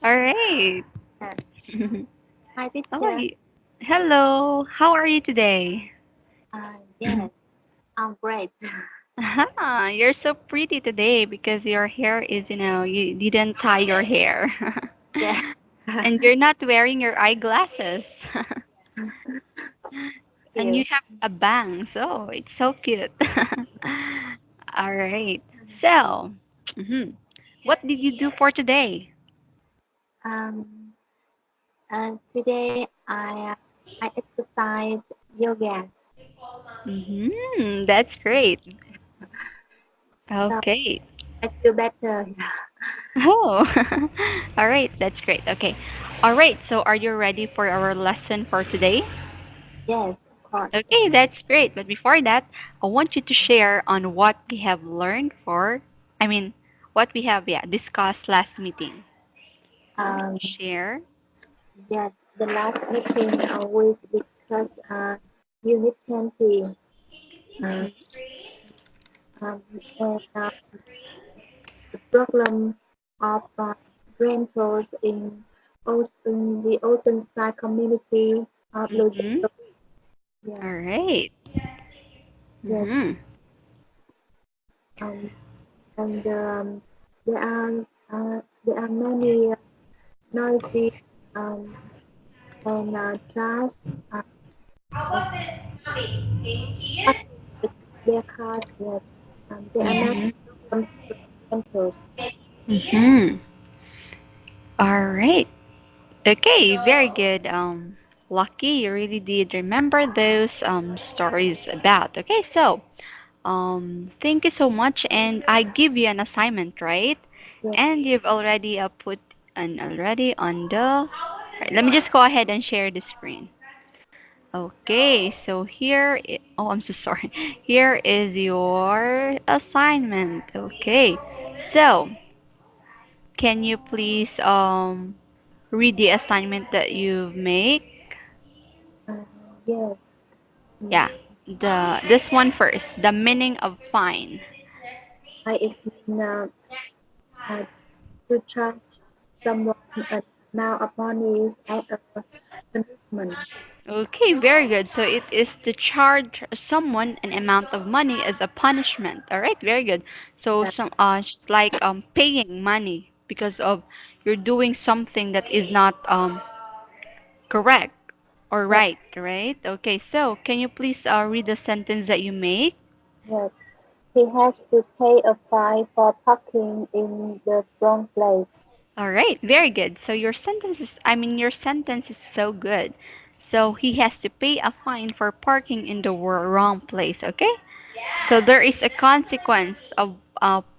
All right. Yes. Hi, Oh, teacher. hello. How are you today? Yes, I'm great. You're so pretty today because your hair is, you didn't tie your hair. Yeah. And you're not wearing your eyeglasses. And you You. have a bang, so it's so cute. All right. So, mhm. What did you do for today? Um, Today I exercise yoga, That's great. so Okay. I feel better. Oh, all right. That's great. Okay. All right. So, are you ready for our lesson for today? Yes, of course. Okay, that's great. But before that, I want you to share on what we have learned I mean, what we have, yeah, discussed last meeting. Can Um, you share? yes, the last meeting we discussed unit 20. Uh, Mhm. and the problem of rentals in the Oceanside community of Louisiana. Mhm. Yeah. All right. Yes. Mhm. Um, and there are there are many noisy um, and jazz uh, uh, with their cars. Yes. There are many Mhm. problems with rentals. Mhm. All right. Okay, very good. Lucky you really did remember those stories about. Okay, so thank you so much, and I give you an assignment, right? Yes. And you've already put an already on the. Right, let me just go ahead and share the screen. Okay, so oh, I'm so sorry. Here is your assignment. Okay, so can you please read the assignment that you make? Uh, yes. Mm, Yeah, the this one first. The meaning of fine. I is mean uh, to charge someone an amount of money as a punishment. Okay, very good. So it is to charge someone an amount of money as a punishment. All right, very good. So That, it's like paying money because of you're doing something that is not correct or that, right? Okay, so can you please read the sentence that you make? that he has to pay a fine for parking in the wrong place. All right, very good. So your sentence is so good. So he has to pay a fine for parking in the wrong place, okay? So there is a consequence of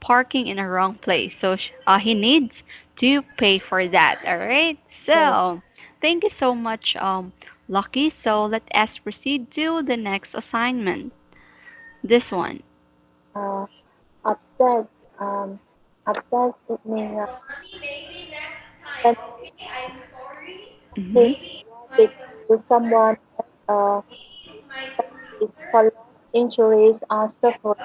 parking in a wrong place. So he needs to pay for that, all right? Yes. So thank you so much, Lucky. So let us proceed to the next assignment. This one. Uh, obsessed. Um, Obsessed it means when Mhm. he awarded to someone uh, is for loss, injuries, or suffering.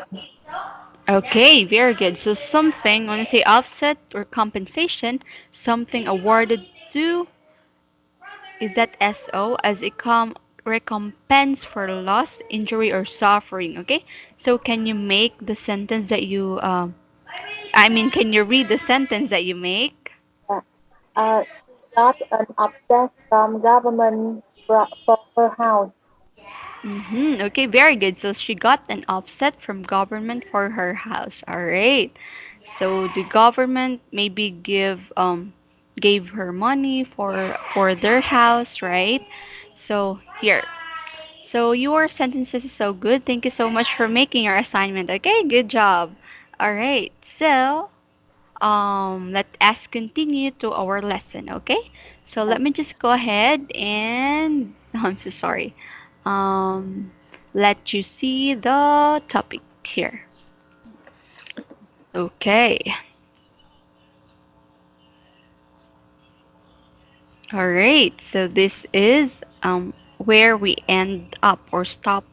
Okay, very good. So something, when I say offset or compensation, something awarded to is that SO as a recompense for loss, injury, or suffering. Okay, so can you make the sentence that you can you read the sentence that you make? Uh, she got an upset from government for her house. Okay, very good. So she got an offset from government for her house. All right. So the government maybe gave her money for their house, right? So here. So your sentences is so good. Thank you so much for making your assignment. Okay, good job. All right. So let us continue to our lesson. Okay. So Uh, let me just go ahead and I'm so sorry. Um, let you see the topic here. Okay. All right. So this is where we end up or stop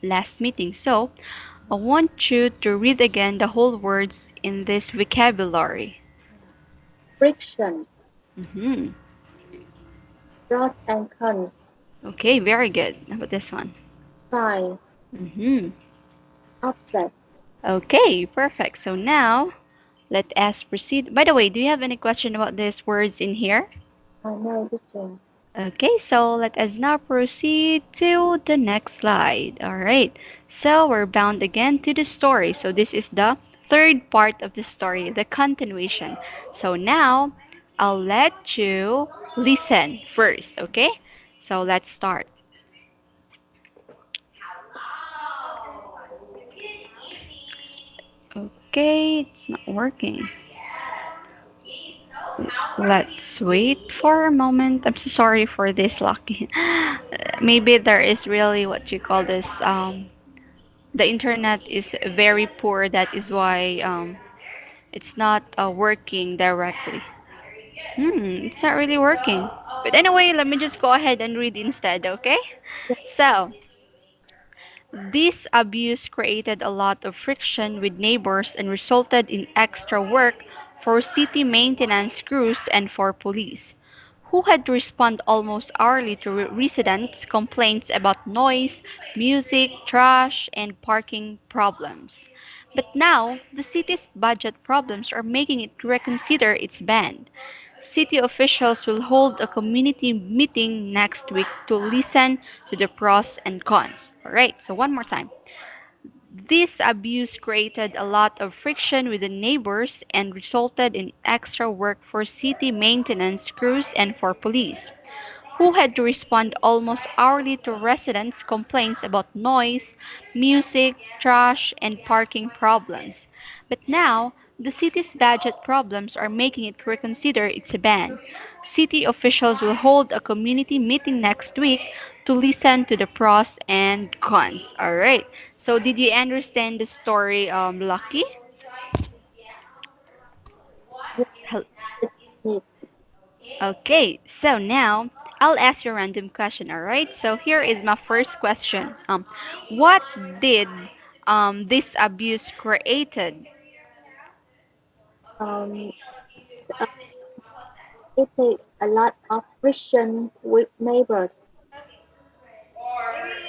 last meeting. So I want you to read again the whole words in this vocabulary. friction, Mm-hmm. Pros and cons. Okay, very good. How about this one? Prai, Mm-hmm. offset. Okay, perfect. So now let us proceed. By the way, do you have any question about these words in here? No teaching. Okay, so let us now proceed to the next slide. All right. So we're bound again to the story. So this is the third part of the story, the continuation. So now I'll let you listen first, okay? So let's start. Okay, it's not working. Let's wait for a moment. I'm so sorry for this, Lucky. Maybe there is really what you call this. The internet is very poor. That is why it's not working directly. It's not really working. But anyway, let me just go ahead and read instead, okay? Yeah. So, this abuse created a lot of friction with neighbors and resulted in extra work for city maintenance crews and for police, who had to respond almost hourly to residents' complaints about noise, music, trash, and parking problems. But now, the city's budget problems are making it reconsider its ban. City officials will hold a community meeting next week to listen to the pros and cons. Alright, so one more time. This abuse created a lot of friction with the neighbors and resulted in extra work for city maintenance crews and for police, who had to respond almost hourly to residents' complaints about noise, music, trash, and parking problems. But now, the city's budget problems are making it reconsider its ban. City officials will hold a community meeting next week to listen to the pros and cons. Alright, so did you understand the story, Lucky? Yeah. Hel- It's neat. Okay, so now I'll ask you a random question, alright? So here is my first question. What did this abuse created? Um, this created a lot of friction with neighbors.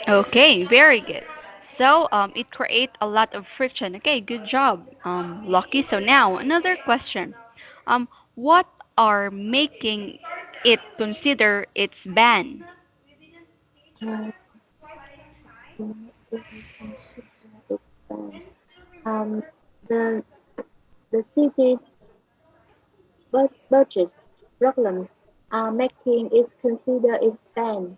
Okay, very good. So it create a lot of friction. Okay, good job, Lucky. So now another question. What are making it consider its ban? Uh, in consider its ban. Um, the the city's budget problems are making it consider its ban.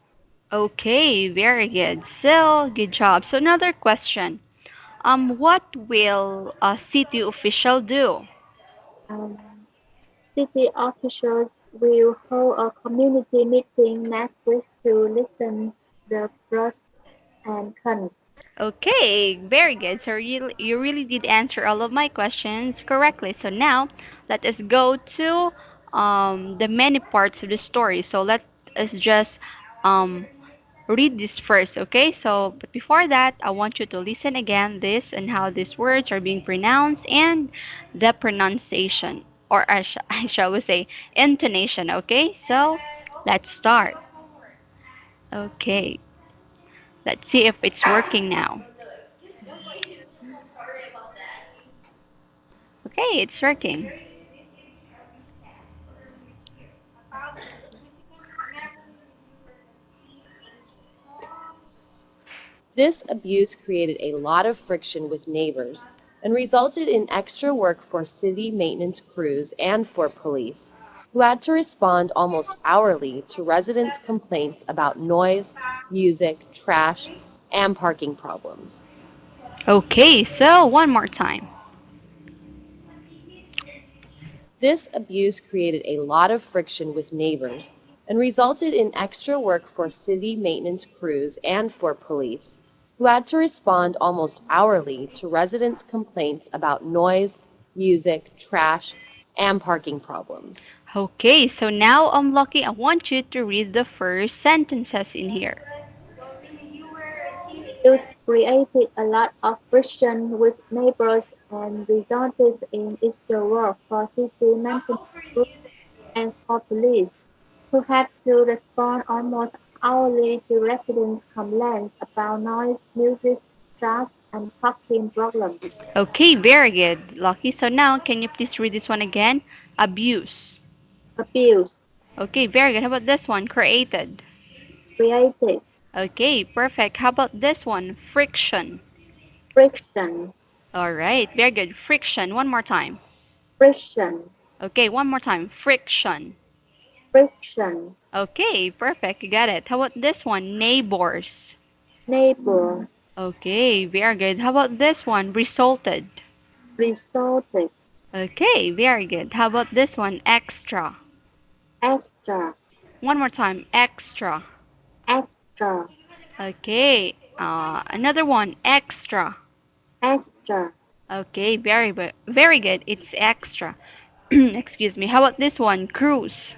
Okay, very good. So good job. So another question. What will a city official do? Um, City officials will hold a community meeting next week to listen the pros and cons. Okay, very good. So you really did answer all of my questions correctly. So now let us go to the many parts of the story. So let us just um, read this first, okay? So, but before that, I want you to listen again this and how these words are being pronounced and the pronunciation, or I shall we say intonation, okay? So, let's start. Okay, let's see if it's working now. Okay, it's working. This abuse created a lot of friction with neighbors and resulted in extra work for city maintenance crews and for police, who had to respond almost hourly to residents' complaints about noise, music, trash, and parking problems. Okay, so one more time. This abuse created a lot of friction with neighbors and resulted in extra work for city maintenance crews and for police, who had to respond almost hourly to residents' complaints about noise, music, trash, and parking problems. Okay, so now I'm lucky. I want you to read the first sentences in here. This created a lot of friction with neighbors and resulted in extra work for city maintenance groups and for or police, who had to respond almost hourly to residents' complaints about noise, music, dust, and parking problems. Okay, very good, Lucky. So now, can you please read this one again? Abuse. Abuse, Okay, very good. How about this one? Created. created, Okay, perfect. How about this one? Friction. friction, All right, very good. Friction. One more time. friction, Okay, one more time. Friction. friction, Okay, perfect. You got it. How about this one? Neighbors. neighbor, Okay, very good. How about this one? Resulted. resulted, Okay, very good. How about this one? Extra. extra, One more time. Extra. extra, Okay, another one. Extra. extra, Okay, very good. It's extra. Excuse me. How about this one? Cruise.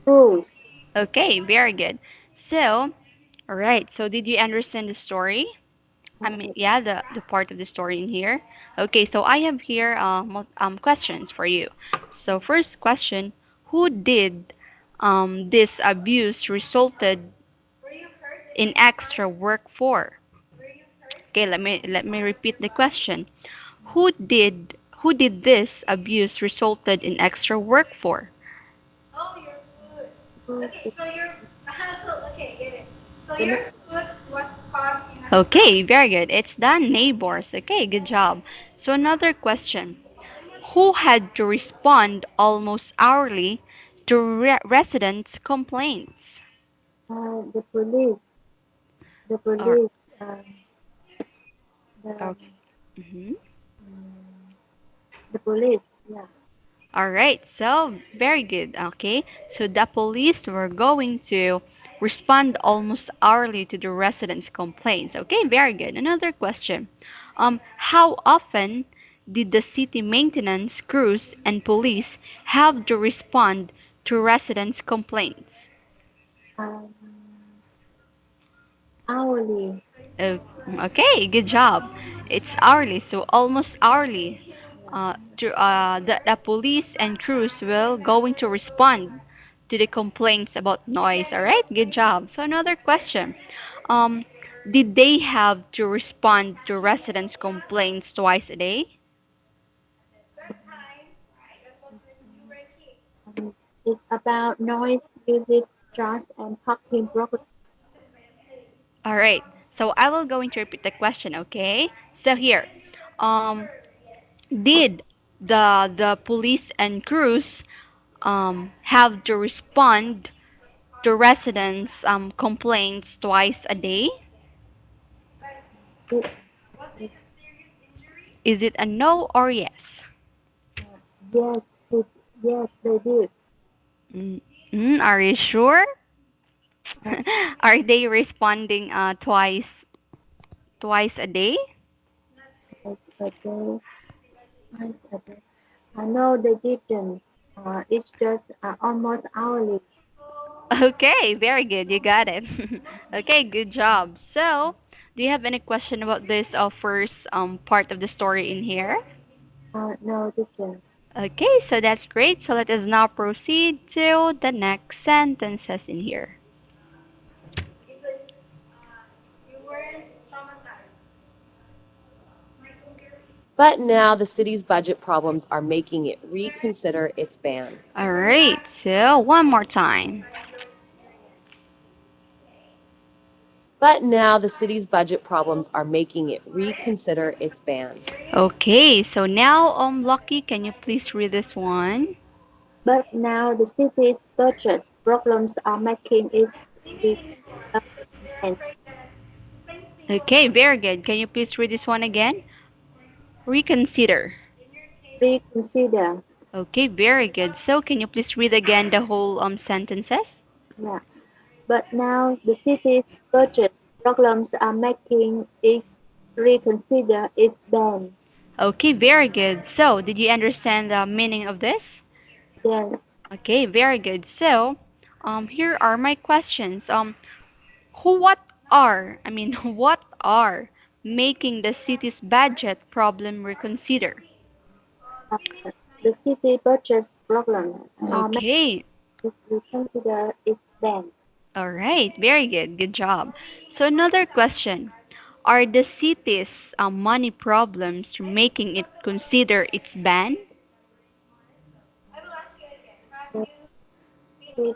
rules. Okay, very good. So, all right. So, did you understand the story? I mean, Uh, yeah, the part of the story in here. Okay, so I have here questions for you. So, first question: who did this abuse resulted in extra work for? Okay, let me repeat the question. Who did this abuse resulted in extra work for? who did the neighbor, Okay, very good. It's the neighbors. Okay, good job. So another question. Who had to respond almost hourly to residents' complaints? the police, the Or, police, um, the, okay. Mhm. mm, the police, yeah. All right, so very good. Okay, so the police were going to respond almost hourly to the residents' complaints. Okay, very good. Another question. How often did the city maintenance crews and police have to respond to residents' complaints? Um, hourly, Oh, okay, good job. It's hourly, so almost hourly. yeah. The police and crews will going to respond to the complaints about noise. All right, good job. So another question. Um, did they have to respond to residents' complaints twice a day? Um, it's about noise, music, dust, and parking problems. All right. So I will going to repeat the question, okay? So here, um, did the police and crews have to respond to residents' complaints twice a day? It, it, Is it a no or yes? uh, yes, it, yes, they did. Mm, are you sure? Uh, Are they responding twice a day? twice a day, twice a day. No, they didn't. It's just almost hourly. Okay, very good. You got it. Okay, good job. So, do you have any question about this first part of the story in here? No, didn't. Okay, so that's great. So let us now proceed to the next sentences in here. But now the city's budget problems are making it reconsider its ban. All right, so one more time. But now the city's budget problems are making it reconsider its ban. Okay, so now, Lucky, can you please read this one? But now the city's budget problems are making it recommend, Okay, very good. Can you please read this one again? Reconsider. reconsider. Okay, very good. So, can you please read again the whole sentences? Yeah. But now the city's budget problems are making it reconsider its ban. Okay, very good. So, did you understand the meaning of this? Yes. Okay, very good. So, here are my questions. What what are making the city's budget problem reconsider? Uh, the city budget problems are making Okay, is reconsider its ban. All right, very good. Good job. So another question. Are the city's money problems making it consider its ban? Uh, Please,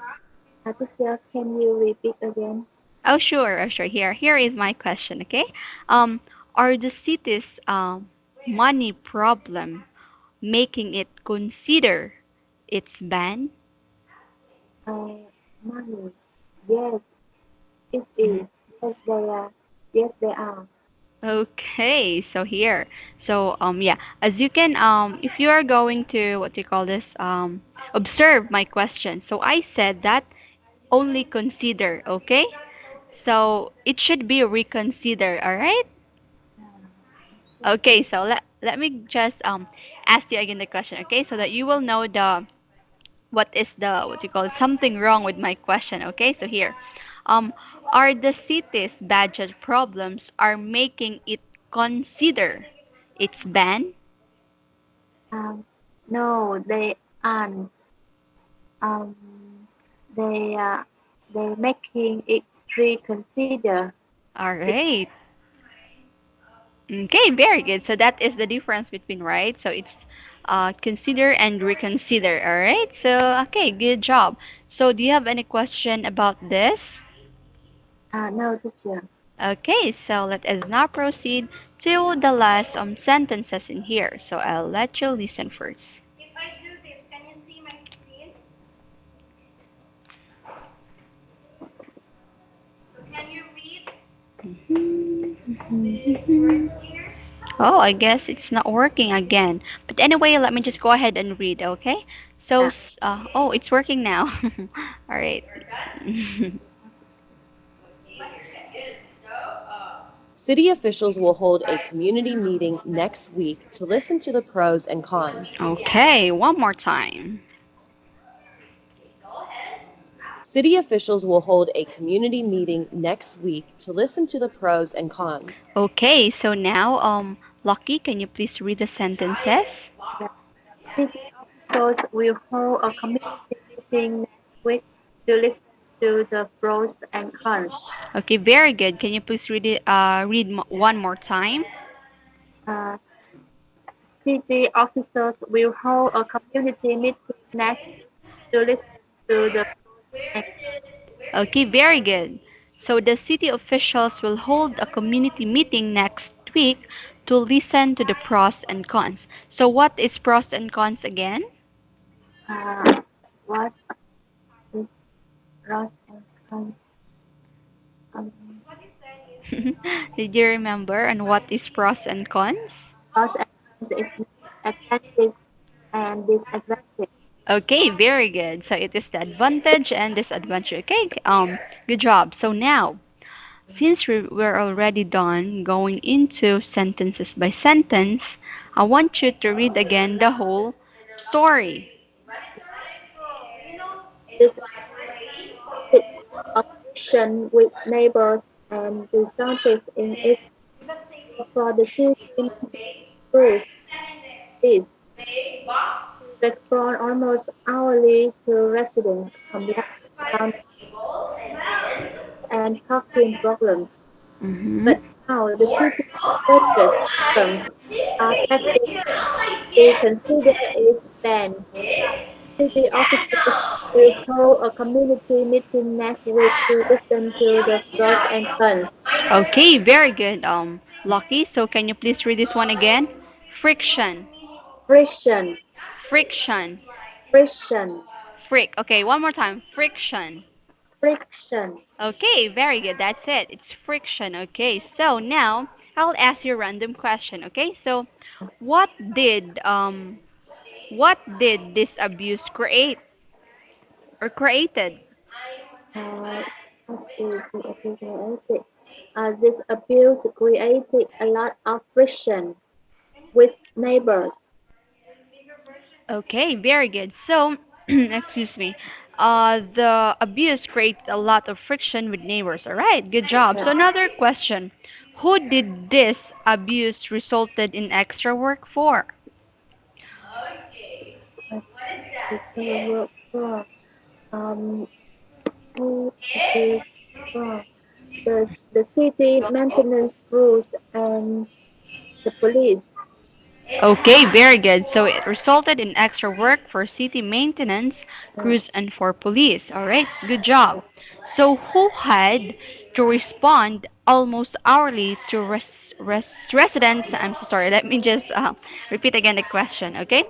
teacher, can you repeat again? Oh, sure, oh, sure. Here is my question, okay? Um, are the city's money problem making it consider its ban? Money. Yes, it Mhm. is. Yes, they are. Yes, they are. Okay, so here. So yeah, as you can if you are going to what do you call this observe my question. So I said that only consider, okay? So it should be reconsider, all right? Okay, so let me just ask you again the question, okay? So that you will know the what is the what you call it, something wrong with my question, okay? So here. Um are the city's budget problems are making it consider its ban? Um, no, they aren't. Um, they they making it reconsider. All It, right. Okay, very good. So that is the difference between right. So it's consider and reconsider. All right. So okay, good job. So do you have any question about this? no, teacher. Okay, so let us now proceed to the last sentences in here. So I'll let you listen first. Oh, I guess it's not working again. But anyway, let me just go ahead and read, okay? So, Yeah. oh, it's working now. All right. City officials will hold a community meeting next week to listen to the pros and cons. Okay, one more time. City officials will hold a community meeting next week to listen to the pros and cons. Okay, so now, Lucky, can you please read the sentences? Yeah. City officials will hold a community meeting next week to listen to the pros and cons. Okay, very good. Can you please read it? One more time. Uh, City officers will hold a community meeting next week to listen to the pros and Okay, very good. So the city officials will hold a community meeting next week to listen to the pros and cons. So what is pros and cons again? what is pros and cons. Um, Did you remember and what is pros and cons? pros and cons is advantage and disadvantage. Okay, very good. So it is the advantage and disadvantage. Okay, good job. So now, since we're already done going into sentences by sentence, I want you to read again the whole story. This it of friction with neighbors and resulted in its for the city maintenance crews is to respond almost hourly to residents' complaints about and parking problems. Mm-hmm. But now the city's budget problems are making reconsider its ban. City officials will hold a community meeting next week to listen to the pros and cons. Okay, very good. Lucky. So can you please read this one again? Friction, Friction, friction, friction, frick. Okay, one more time. Friction. friction. Okay, very good. That's it. It's friction. Okay, so now I'll ask you a random question. Okay, so what did um what did this abuse create or created? Uh, what is the abuse created? This abuse created a lot of friction with neighbors. Okay, very good. So, excuse me. The abuse created a lot of friction with neighbors. All right, good job. Yeah, So another question: who did this abuse resulted in extra work for? uh, this work for. Um, who abused from the city maintenance rules and the police. Okay, very good. So it resulted in extra work for city maintenance, Uh, crews, and for police. All right, good job. So who had to respond almost hourly to residents? I'm so sorry. Let me just repeat again the question. Okay,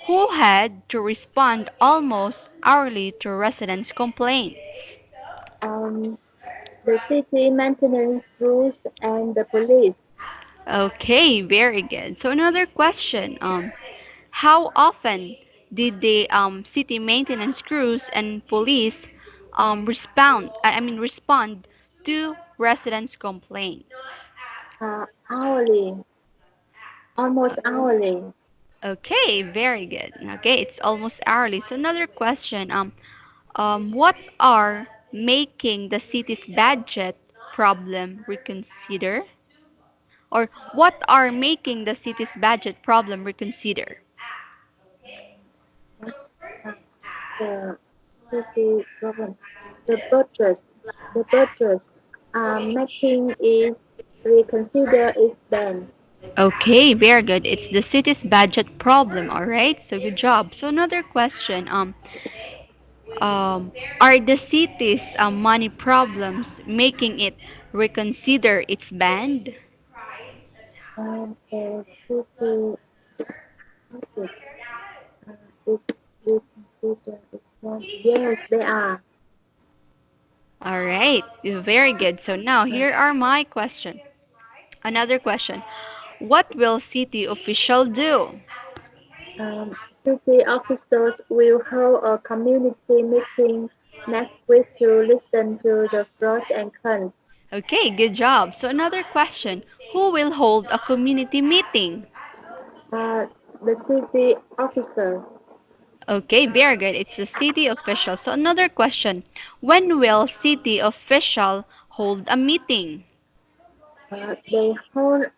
who had to respond almost hourly to residents' complaints? um, the city maintenance rules and the police. Okay, very good. So another question. How often did the city maintenance crews and police respond to residents' complaints? Hourly, almost hourly. Okay, very good. Okay, it's almost hourly. So another question. What are making the city's budget problem reconsider? Or what are making the city's budget problem reconsider? What uh, the city government, the budget, the budget, making is reconsider its ban. Okay, very good. It's the city's budget problem, all right? So good job. So another question, um, are the city's money problems making it reconsider its ban? And the city budget, is reconsider its ban. Yes, they are. All right, very good. So now Uh, here are my question. Another question. What will city official do? City officials will hold a community meeting next week to listen to the pros and cons. Okay, good job. So another question. Who will hold a community meeting? Uh, the city officers, Okay, very good. It's the city official. So another question. When will city official hold a meeting? they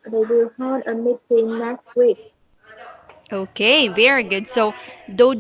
will hold a meeting next week. Okay, very good. So though